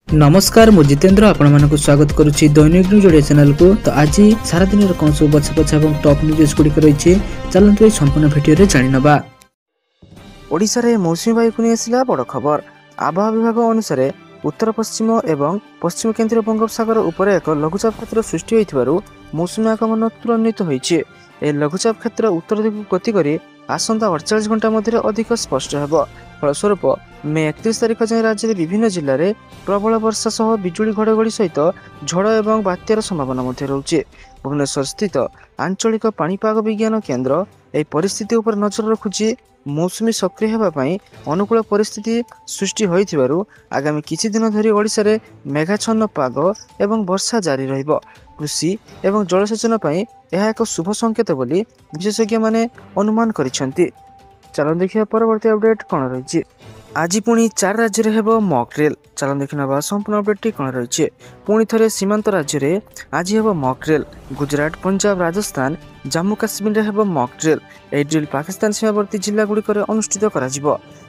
नमस्कार मु जितेंद्र आपण मानक स्वागत करुच्ची दैनिक न्यूज ओडिया चैनल को। तो आज सारा दिन कौन सब बछा बछा और टॉप न्यूज गुड़िक रही चलते ये संपूर्ण भिडियो जाणवा। ओडिशा रे मौसुमी वायु को नहीं बड़ खबर। आबहावा विभाग अनुसार उत्तर पश्चिम एवं पश्चिम केन्द्रीय बंगोपसागर उपर एक लघुचाप क्षेत्र सृष्टि होइथिबारु मौसुमी आगमन त्वरान्वित होइछि। ए लघुचाप क्षेत्र उत्तर दिग गति करी आसंता 48 घंटा मध्य अधिक स्पष्ट हेबो। फलस्वरूप मे 31 तारिख जाए राज्य विभिन्न जिले में प्रबल वर्षा सह बिजुली घड़घड़ी सहित झड़ और बात्यार संभावना रोचे। भुवनेश्वर स्थित आंचलिक पाणीपाग विज्ञान केन्द्र यह परिस्थिति उपर नजर रखुची। मौसुमी सक्रिय होगापाई अनुकूल परिस्थिति सृष्टि होइथिबारु आगामी किछि दिन धरी ओडिशा रे मेघाच्छन्न पाग एवं वर्षा जारी रहिबो। कृषि एवं जलसेचन पई यह एक शुभ संकेत बोली विशेषज्ञ माने अनुमान करिसेंती। चलन देखिए परवर्ती अपडेट कौन रही। आज पुणी 4 राज्य में हेब मॉक ड्रिल। चलन देखा संपूर्ण अपडेट कौन रही। पुणी थे सीमांत राज्य में आज हेब मॉक ड्रिल। गुजरात, पंजाब, राजस्थान, जम्मू काश्मीर हेब मॉक ड्रिल। यह ड्रिल पाकिस्तान सीमावर्ती जिला गुड़िक अनुष्ठित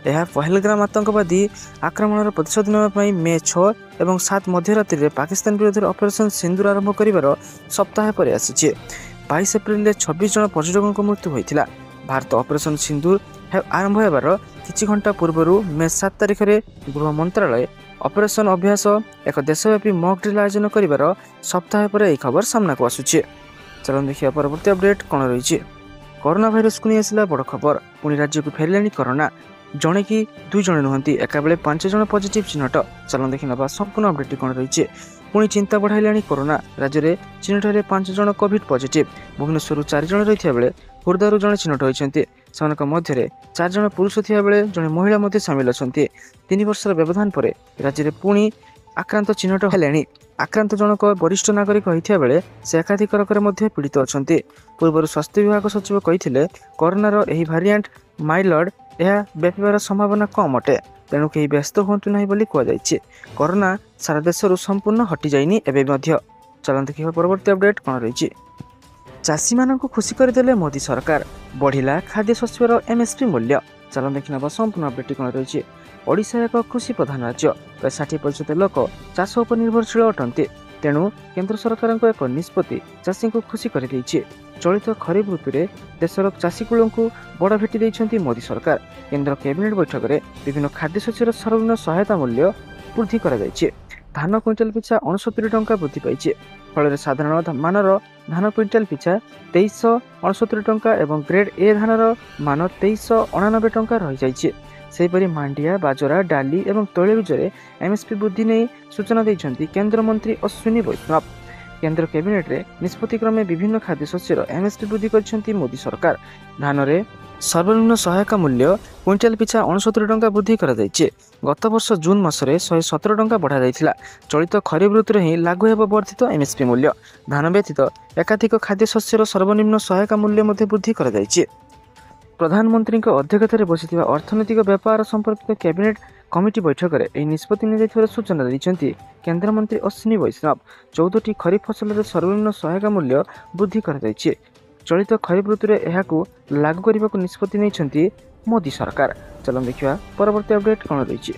यह पहलगाम आतंकवादी आक्रमण प्रतिशोध नापी मे 6 और 7 मध्यरात्रि में पाकिस्तान विरोध में ऑपरेशन सिंदूर आरंभ कर सप्ताह पर आसी। 22 एप्रिल में 26 जन पर्यटकों को मृत्यु होता। भारत ऑपरेशन सिंदूर आरंभ होबार किछि घंटा पूर्व मे 7 तारिख में गृह मंत्रालय ऑपरेशन अभ्यास एक देशव्यापी मॉक ड्रिल आयोजन कर सप्ताह पर यह खबर सामना को आसुचे। चलन देखिए परवर्ती अपडेट कौन रही। कोरोना भाइरस को नहीं आसला बड़ खबर। पुणी राज्य को फेरले कोरोना। जड़े कि 2 जन नुहति एका बेले 5 जन पॉजिटिव चिन्हट। चलन देखि नबा संपूर्ण अपडेट कौन रही। पुणी चिंता बढ़ाइलाणी कोरोना। राज्य में चिन्हट 5 जन कोविड पॉजिटिव। भुवनेश्वर 4 जन रही बेले खुर्दारू जड़े चिन्हट होती। से मध्य 4 जन पुरुष थिया बेले जड़े महिला मध्य सामिल अच्छा। 3 वर्षर व्यवधान पर राज्य में पुणी आक्रांत चिन्हट है। आक्रांत जनक वरिष्ठ नागरिक होता बेले से एकाधिक रोग पीड़ित अच्छा। पूर्व स्वास्थ्य विभाग सचिव कही कोरोनार यह भारिएंट माइल्ड यह व्यापार संभावना कम अटे। तेणु कहीं व्यस्त हूँ ना कहुई। कोरोना सारा देश संपूर्ण हटि जाइनी एवं। चलन देखिए परवर्ती अपडेट कौन रही। चाषी मानक खुशी करदेले मोदी सरकार। बढ़िला खाद्य शस्यर एमएसपी मूल्य। चलन देखा संपूर्ण अपडेट कौन रही। ओडिशा एक कृषि प्रधान राज्य। प्राय 60% लोक चाष उपर निर्भरशील अटंती। तेणु केंद्र सरकार एक निष्पत्ति चाषी को खुशी कर चलित खरीफ ऋतु में देशर चाषीकूल को बड़ भेटी देइछंती मोदी सरकार। केंद्र कैबिनेट बैठक में विभिन्न खाद्य शस्यर सर्वनिम्न सहायता मूल्य वृद्धि कर धान क्विंटाल पिछा 69 टंका वृद्धि पाई। फल साधारण मानर धान क्विंटाल पिछा 2369 टंका और ग्रेड ए धानर मान 2389 टंका रही जाइए। सेहीपरि मांडिया, बाजरा, डाली और तैलबीजरे एमएसपी वृद्धि नहीं सूचना देइछंती केंद्र मंत्री अश्विनी वैष्णव। केंद्र कैबिनेट रे निष्पत्ति क्रमे विभिन्न खाद्य शस्यर एमएसपी वृद्धि करछंती मोदी सरकार। धान रे सर्वनिम्न सहायक मूल्य क्विंटाल पिछा 69 टंका वृद्धि कर गत वर्ष जून मासरे 117 टंका बढ़ा जाइथिला। चलित खरीफ ऋतु ही लागू हेब वर्धित एमएसपी मूल्य। धान व्यतीत एकाधिक खाद्य शस्यर सर्वनिम्न सहायक मूल्य मध्ये वृद्धि कर प्रधानमंत्री अध्यक्षतार बसिथिबा अर्थनैतिक व्यापार संपर्कित कैबिनेट कमिटी बैठक में यह निष्पत्ति नियार सूचना देइछंती केंद्र मंत्री अश्विनी वैष्णव। 14टी खरीफ फसल सर्वनिम्न सहायक मूल्य वृद्धि कर चलित खरीफ ऋतु में यह लागू करने को निष्पत्ति नहीं मोदी सरकार। चलन देखा परवर्ती अपडेट कौन रही।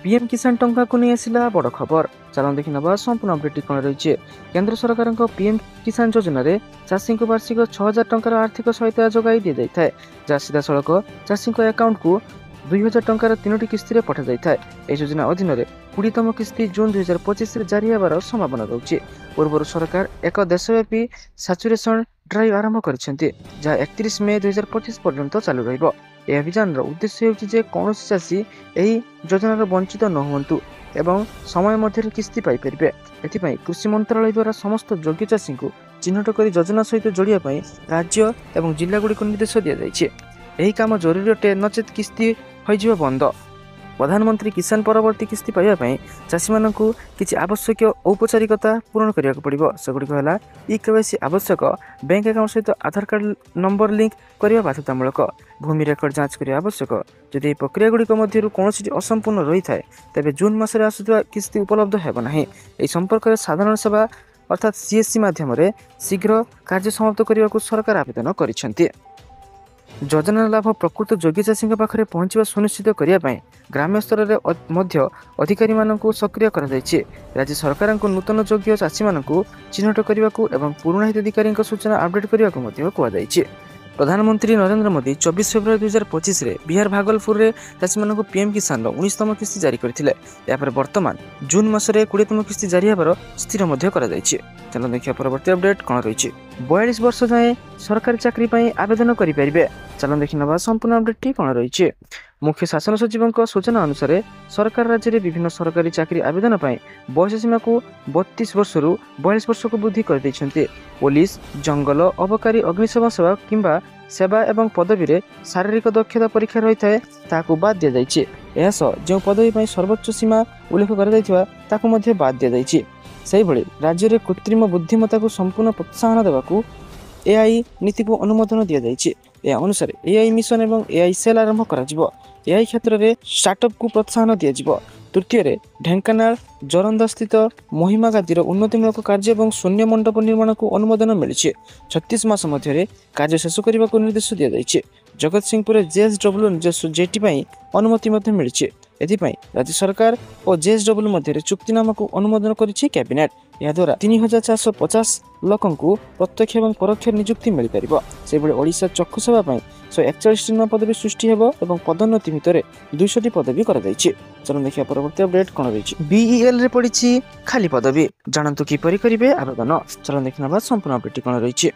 पीएम किसान टंका को नहीं आसला बड़ खबर। चलन देखि नबा संपूर्ण अपडेट कौन रही। केंद्र सरकार पीएम किसान योजना रे चाषी को वार्षिक 6000 टंकार आर्थिक सहायता जोगाई दी जाए जहाँ सीधा सड़क चाषी अकाउंट को 2000 टंकार 3टी किस्ती पठा जाए। यह योजना अधीन 20तम किस्ती जून 2025 जारी होबार संभावना रही। पूर्व सरकार एक देशव्यापी सैचुरेशन ड्राइव आरंभ कर 31 मे 2025 पर्यंत चालू रहिबो। यह अभियान उद्देश्य होउछि कौन चाषी यही योजनार वंचित न हुंतु एवं समय मध्य किस्ती पाई परिबे। एथिपाई कृषि मंत्रालय द्वारा समस्त योग्य चाषी को चिन्हट कर योजना सहित जोड़िया राज्य और जिला गुड़ी निर्देश दि जाइए। यही काम जरूरी अटे नचेत किस्ती हो बंद। प्रधानमंत्री किसान परवर्ती किस्ती पाइबापी चाषी मानक किसी आवश्यक औपचारिकता पूरण करने को पड़ो। सेगुड़िक है ई-केवाईसी आवश्यक, बैंक अकाउंट सहित आधार कार्ड नंबर लिंक करने बाध्यतामूलक, भूमि रेकर्ड जांच करने आवश्यक। जदि प्रक्रिया गुड़िक मध्य कौन असंपूर्ण रही है तेज जून मसरे आसुवा किस्ती उपलब्ध होना। यह संपर्क में साधारण सेवा अर्थात सीएससी माध्यम शीघ्र कार्य समाप्त करने को सरकार आवेदन कर। ଯୋଜନା ଲାଭ ପ୍ରକୃତ ଯୋଗ୍ୟ ଚାଷୀଙ୍କ ପାଖରେ ପହଞ୍ଚିବା ସୁନିଶ୍ଚିତ କରିବା ପାଇଁ ଗ୍ରାମ୍ୟ ସ୍ତରରେ ମଧ୍ୟ ଅଧିକାରୀମାନଙ୍କୁ ସକ୍ରିୟ କରାଯାଇଛି। ରାଜ୍ୟ ସରକାରଙ୍କୁ ନୂତନ ଯୋଗ୍ୟ ଚାଷୀମାନଙ୍କୁ ଚିହ୍ନଟ କରିବାକୁ ଏବଂ ପୁରୁଣା ହିତାଧିକାରୀଙ୍କ ସୂଚନା ଅପଡେଟ୍ କରିବାକୁ ମଧ୍ୟ କୁହାଯାଇଛି। ପ୍ରଧାନମନ୍ତ୍ରୀ ନରେନ୍ଦ୍ର ମୋଦି 24 ଫେବୃଆରୀ 2025ରେ ବିହାର ଭାଗଲପୁରରେ ଚାଷୀମାନଙ୍କୁ ପିଏମ୍ କିଷାନର 19ତମ କିସ୍ତି ଜାରି କରିଥିଲେ। ଏହାପରେ ବର୍ତ୍ତମାନ ଜୁନ୍ ମାସରେ 20ତମ କିସ୍ତି ଜାରି ହେବାର ସ୍ଥିର ମଧ୍ୟ କରାଯାଇଛି। ଚାଲନ୍ତୁ ଦେଖିବା ପରବର୍ତ୍ତୀ ଅପଡେଟ୍ କ'ଣ ରହିଛି। 42 ବର୍ଷ ଯାଏଁ ସରକାରୀ ଚାକିରି ପାଇଁ ଆବେଦନ କରିପାରିବେ। ଚାଲନ୍ତୁ ଦେଖିନେବା ସମ୍ପୂର୍ଣ୍ଣ ଅପଡେଟ୍ଟି କ'ଣ ରହିଛି। ମୁଖ୍ୟ ଶାସନ ସଚିବଙ୍କ ସୂଚନା ଅନୁସାରେ ସରକାର ରାଜ୍ୟରେ ବିଭିନ୍ନ ସରକାରୀ ଚାକିରି ଆବେଦନ ପାଇଁ ବୟସ ସୀମାକୁ 32 ବର୍ଷରୁ 42 ବର୍ଷକୁ ବୃଦ୍ଧି କରିଦେଇଛନ୍ତି। ପୋଲିସ, ଜଙ୍ଗଲ, ଅବକାରୀ, ଅଗ୍ନିଶମ ସେବା କିମ୍ବା ସେବା ଏବଂ ପଦବୀରେ ଶାରୀରିକ ଦକ୍ଷତା ପରୀକ୍ଷା ରହିଥାଏ ତାହାକୁ ବାଦ୍ ଦିଆଯାଇଛି। ଏହାସହ ଯେଉଁ ପଦବୀ ପାଇଁ ସର୍ବୋଚ୍ଚ ସୀମା ଉଲ୍ଲେଖ କରାଯାଇଥିବା ତାକୁ ମଧ୍ୟ ବାଦ୍ ଦିଆଯାଇଛି। ସେହିଭଳି ରାଜ୍ୟରେ କୃତ୍ରିମ ବୁଦ୍ଧିମତ୍ତାକୁ ସମ୍ପୂର୍ଣ୍ଣ ପ୍ରୋତ୍ସାହନ ଦେବାକୁ AI ନୀତିକୁ ଅନୁମୋଦନ ଦିଆଯାଇଛି। ଏହା ଅନୁସାରେ AI ମିଶନ ଏବଂ AI ସେଲ୍ ଆରମ୍ଭ କରାଯିବ। AI କ୍ଷେତ୍ରରେ ଷ୍ଟାର୍ଟଅପ୍କୁ ପ୍ରୋତ୍ସାହନ ଦିଆଯିବ। ତୃତୀୟରେ ଢେଙ୍କାନାଳ ଜୋରନ୍ଦା ସ୍ଥିତ ମହିମା ଗାଦିର ଉନ୍ନତିମୂଳକ କାର୍ଯ୍ୟ ଏବଂ ଶୂନ୍ୟ ମଣ୍ଡପ ନିର୍ମାଣକୁ ଅନୁମୋଦନ ମିଳିଛି। 36 ମାସ ମଧ୍ୟରେ କାର୍ଯ୍ୟ ଶେଷ କରିବାକୁ ନିର୍ଦ୍ଦେଶ ଦିଆଯାଇଛି। ଜଗତସିଂହପୁରରେ JSW ନିଜସ୍ୱ ଜେଟି ପାଇଁ ଅନୁମତି ମଧ୍ୟ ମିଳିଛି। ଏଥିପାଇଁ ରାଜ୍ୟ ସରକାର ଓ JSW ମଧ୍ୟରେ ଚୁକ୍ତିନାମାକୁ ଅନୁମୋଦନ କରିଛି କ୍ୟାବିନେଟ୍। ଏହାଦ୍ୱାରା 3450 ଲୋକଙ୍କୁ ପ୍ରତ୍ୟକ୍ଷ ଏବଂ ପରୋକ୍ଷ ନିଯୁକ୍ତି ମିଳିପାରିବ। ସେହିଭଳି ଓଡ଼ିଶା ଚକ୍ଷୁ ସେବା ପାଇଁ 141ଟି ନୂଆ ପଦବୀ ସୃଷ୍ଟି ହେବ ଏବଂ ପଦୋନ୍ନତି ଭିତରେ 200ଟି ପଦବୀ କରାଯାଇଛି। ଚାଲନ୍ତୁ ଦେଖିବା ପରବର୍ତ୍ତୀ ଅପଡେଟ୍ କ'ଣ ରହିଛି। BELରେ ପଡ଼ିଛି ଖାଲି ପଦବୀ, ଜାଣନ୍ତୁ କିପରି କରିବେ ଆବେଦନ। ଚାଲନ୍ତୁ ଦେଖିନେବା ସମ୍ପୂର୍ଣ୍ଣ ଅପଡେଟ୍ଟି କ'ଣ ରହିଛି।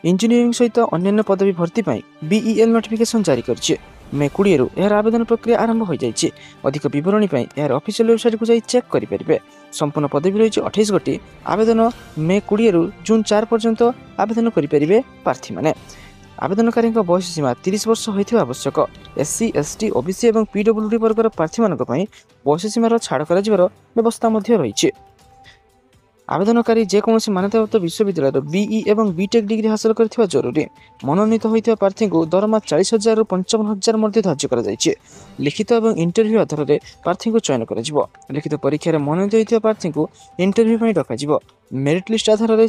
ଇଞ୍ଜିନିୟରିଂ ସହିତ ଅନ୍ୟାନ୍ୟ ପଦବୀ ଭର୍ତ୍ତି ପାଇଁ BEL ନୋଟିଫିକେସନ୍ ଜାରି କରିଛି। ମେ 20ରୁ ଏହାର ଆବେଦନ ପ୍ରକ୍ରିୟା ଆରମ୍ଭ ହୋଇଯାଇଛି। ଅଧିକ ବିବରଣୀ ପାଇଁ ଏହାର ଅଫିସିଆଲ ୱେବସାଇଟକୁ ଯାଇ ଚେକ୍ କରିପାରିବେ। ସମ୍ପୂର୍ଣ୍ଣ ପଦବୀ ରହିଛି 28 ଗୋଟି। ଆବେଦନ ମେ 20ରୁ ଜୁନ୍ 4 ପର୍ଯ୍ୟନ୍ତ ଆବେଦନ କରିପାରିବେ ପ୍ରାର୍ଥୀମାନେ। ଆବେଦନକାରୀଙ୍କ ବୟସ ସୀମା 30 ବର୍ଷ ହୋଇଥିବା ଆବଶ୍ୟକ। SC, ST, OBC ଏବଂ PWD ବର୍ଗର ପ୍ରାର୍ଥୀମାନଙ୍କ ପାଇଁ ବୟସ ସୀମାର ଛାଡ଼ କରାଯିବାର ବ୍ୟବସ୍ଥା ମଧ୍ୟ ରହିଛି। ଆବେଦନକାରୀ ଯେକୌଣସି ମାନ୍ୟତାପ୍ରାପ୍ତ ବିଶ୍ୱବିଦ୍ୟାଳୟର BE ଏବଂ BTech ଡିଗ୍ରୀ ହାସଲ କରିଥିବା ଜରୁରୀ। ମନୋନୀତ ହୋଇଥିବା ପ୍ରାର୍ଥୀଙ୍କୁ ଦରମା 40,000ରୁ 55,000 ମଧ୍ୟ ଧାର୍ଯ୍ୟ କରାଯାଇଛି। ଲିଖିତ ଏବଂ ଇଣ୍ଟରଭ୍ୟୁ ଆଧାରରେ ପ୍ରାର୍ଥୀଙ୍କୁ ଚୟନ କରାଯିବ। ଲିଖିତ ପରୀକ୍ଷାରେ ମନୋନୀତ ହୋଇଥିବା ପ୍ରାର୍ଥୀଙ୍କୁ ଇଣ୍ଟରଭ୍ୟୁ ପାଇଁ ଡକାଯିବ। ମେରିଟ୍ ଲିଷ୍ଟ ଆଧାରରେ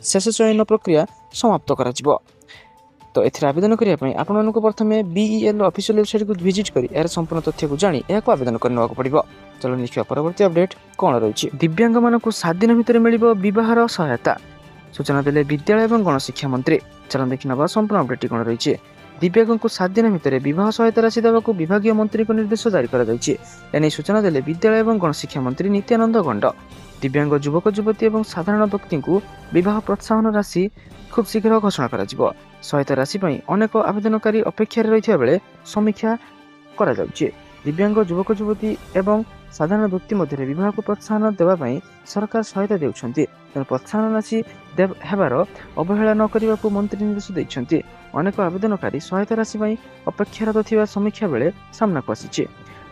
ଶେଷ ଚୟନ ପ୍ରକ୍ରିୟା ସମାପ୍ତ କରାଯିବ। ତ ଏଥିରେ ଆବେଦନ କରିବା ପାଇଁ ଆପଣମାନଙ୍କୁ ପ୍ରଥମେ BEL ଅଫିସିଆଲ ୱେବସାଇଟକୁ ଭିଜିଟ୍ କରି ଏହାର ସମ୍ପୂର୍ଣ୍ଣ ତଥ୍ୟକୁ ଜାଣି ଏହାକୁ ଆବେଦନ କରିନେବାକୁ ପଡ଼ିବ। ଚାଲନ୍ତୁ ଦେଖିବା ପରବର୍ତ୍ତୀ ଅପଡେଟ୍ କ'ଣ ରହିଛି। ଦିବ୍ୟାଙ୍ଗମାନଙ୍କୁ 7 ଦିନ ଭିତରେ ମିଳିବ ବିବାହର ସହାୟତା, ସୂଚନା ଦେଲେ ବିଦ୍ୟାଳୟ ଏବଂ ଗଣଶିକ୍ଷା ମନ୍ତ୍ରୀ। ଚାଲନ୍ତୁ ଦେଖିନେବା ସମ୍ପୂର୍ଣ୍ଣ ଅପଡେଟ୍ଟି କ'ଣ ରହିଛି। ଦିବ୍ୟାଙ୍ଗଙ୍କୁ 7 ଦିନ ଭିତରେ ବିବାହ ସହାୟତା ରାଶି ଦେବାକୁ ବିଭାଗୀୟ ମନ୍ତ୍ରୀଙ୍କ ନିର୍ଦ୍ଦେଶ ଜାରି କରାଯାଇଛି। ଏନେଇ ସୂଚନା ଦେଲେ ବିଦ୍ୟାଳୟ ଏବଂ ଗଣଶିକ୍ଷା ମନ୍ତ୍ରୀ ନିତ୍ୟାନନ୍ଦ ଗଣ୍ଡ। ଦିବ୍ୟାଙ୍ଗ ଯୁବକ ଯୁବତୀ ଏବଂ ସାଧାରଣ ବ୍ୟକ୍ତିଙ୍କୁ ବିବାହ ପ୍ରୋତ୍ସାହନ ରାଶି ଖୁବ୍ ଶୀଘ୍ର ଘୋଷଣା କରାଯିବ। ସହାୟତା ରାଶି ପାଇଁ ଅନେକ ଆବେଦନକାରୀ ଅପେକ୍ଷାରେ ରହିଥିବା ବେଳେ ସମୀକ୍ଷା କରାଯାଉଛି। ଦିବ୍ୟାଙ୍ଗ ଯୁବକ ଯୁବତୀ ଏବଂ ସାଧାରଣ ବ୍ୟକ୍ତି ମଧ୍ୟରେ ବିବାହକୁ ପ୍ରୋତ୍ସାହନ ଦେବା ପାଇଁ ସରକାର ସହାୟତା ଦେଉଛନ୍ତି। ତେଣୁ ପ୍ରୋତ୍ସାହନ ରାଶି ହେବାର ଅବହେଳା ନ କରିବାକୁ ମନ୍ତ୍ରୀ ନିର୍ଦ୍ଦେଶ ଦେଇଛନ୍ତି। ଅନେକ ଆବେଦନକାରୀ ସହାୟତା ରାଶି ପାଇଁ ଅପେକ୍ଷାରତ ଥିବା ସମୀକ୍ଷା ବେଳେ ସାମ୍ନାକୁ ଆସିଛି।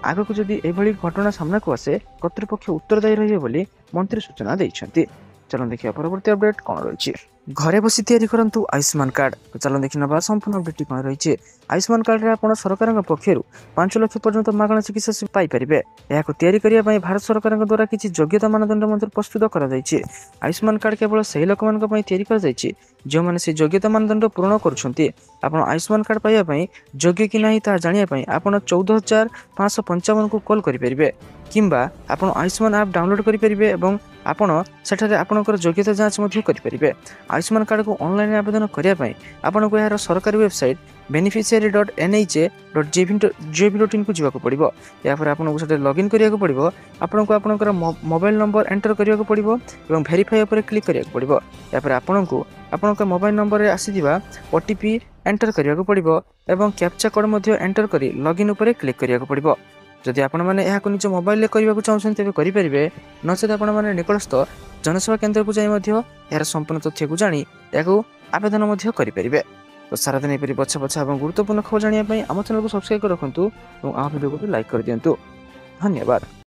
ଆଗକୁ ଯଦି ଏଭଳି ଘଟଣା ସାମ୍ନାକୁ ଆସେ କର୍ତ୍ତୃପକ୍ଷ ଉତ୍ତରଦାୟୀ ରହିବେ ବୋଲି ମନ୍ତ୍ରୀ ସୂଚନା ଦେଇଛନ୍ତି। ଚାଲନ୍ତୁ ଦେଖିବା ପରବର୍ତ୍ତୀ ଅପଡେଟ୍ କ'ଣ ରହିଛି। ଘରେ ବସି ତିଆରି କରନ୍ତୁ ଆୟୁଷ୍ମାନ କାର୍ଡ। ଚାଲନ୍ତୁ ଦେଖିନେବା ସମ୍ପୂର୍ଣ୍ଣ ଅପଡେଟ୍ଟି କ'ଣ ରହିଛି। ଆୟୁଷ୍ମାନ କାର୍ଡରେ ଆପଣ ସରକାରଙ୍କ ପକ୍ଷରୁ 5 ଲକ୍ଷ ପର୍ଯ୍ୟନ୍ତ ମାଗଣା ଚିକିତ୍ସା ପାଇପାରିବେ। ଏହାକୁ ତିଆରି କରିବା ପାଇଁ ଭାରତ ସରକାରଙ୍କ ଦ୍ୱାରା କିଛି ଯୋଗ୍ୟତା ମାନଦଣ୍ଡ ମଧ୍ୟ ପ୍ରସ୍ତୁତ କରାଯାଇଛି। ଆୟୁଷ୍ମାନ କାର୍ଡ କେବଳ ସେହି ଲୋକମାନଙ୍କ ପାଇଁ ତିଆରି କରାଯାଇଛି ଯେଉଁମାନେ ସେ ଯୋଗ୍ୟତା ମାନଦଣ୍ଡ ପୂରଣ କରୁଛନ୍ତି। ଆପଣ ଆୟୁଷ୍ମାନ କାର୍ଡ ପାଇବା ପାଇଁ ଯୋଗ୍ୟ କି ନାହିଁ ତାହା ଜାଣିବା ପାଇଁ ଆପଣ 14,555କୁ କଲ୍ କରିପାରିବେ କିମ୍ବା ଆପଣ ଆୟୁଷ୍ମାନ ଆପ୍ ଡାଉନଲୋଡ୍ କରିପାରିବେ ଏବଂ ଆପଣ ସେଠାରେ ଆପଣଙ୍କର ଯୋଗ୍ୟତା ଯାଞ୍ଚ ମଧ୍ୟ କରିପାରିବେ। ଆୟୁଷ୍ମାନ କାର୍ଡକୁ ଅନଲାଇନ୍ ଆବେଦନ କରିବା ପାଇଁ ଆପଣଙ୍କୁ ଏହାର ସରକାରୀ ୱେବସାଇଟ୍ beneficiary.nhA.gov.in କୁ ଯିବାକୁ ପଡ଼ିବ। ଏହାପରେ ଆପଣଙ୍କୁ ସେଠାରେ ଲଗ୍ଇନ୍ କରିବାକୁ ପଡ଼ିବ। ଆପଣଙ୍କୁ ଆପଣଙ୍କର ମୋବାଇଲ ନମ୍ବର ଏଣ୍ଟର କରିବାକୁ ପଡ଼ିବ ଏବଂ ଭେରିଫାଏ ଉପରେ କ୍ଲିକ୍ କରିବାକୁ ପଡ଼ିବ। ଏହାପରେ ଆପଣଙ୍କୁ ଆପଣଙ୍କ ମୋବାଇଲ ନମ୍ବରରେ ଆସିଥିବା OTP ଏଣ୍ଟର କରିବାକୁ ପଡ଼ିବ ଏବଂ କ୍ୟାପଚା କୋଡ୍ ମଧ୍ୟ ଏଣ୍ଟର କରି ଲଗ୍ଇନ୍ ଉପରେ କ୍ଲିକ୍ କରିବାକୁ ପଡ଼ିବ। ଯଦି ଆପଣମାନେ ଏହାକୁ ନିଜ ମୋବାଇଲରେ କରିବାକୁ ଚାହୁଁଛନ୍ତି ତେବେ କରିପାରିବେ, ନଚେତ୍ ଆପଣମାନେ ନିକଟସ୍ଥ ଜନସେବା କେନ୍ଦ୍ରକୁ ଯାଇ ମଧ୍ୟ ଏହାର ସମ୍ପୂର୍ଣ୍ଣ ତଥ୍ୟକୁ ଜାଣି ଏହାକୁ ଆବେଦନ ମଧ୍ୟ କରିପାରିବେ। ତ ସାରାଦିନ ଏପରି ବଛା ବଛା ଏବଂ ଗୁରୁତ୍ୱପୂର୍ଣ୍ଣ ଖବର ଜାଣିବା ପାଇଁ ଆମ ଚ୍ୟାନେଲକୁ ସବସ୍କ୍ରାଇବ୍ କରି ରଖନ୍ତୁ ଏବଂ ଆମ ଭିଡ଼ିଓକୁ ଲାଇକ୍ କରିଦିଅନ୍ତୁ। ଧନ୍ୟବାଦ।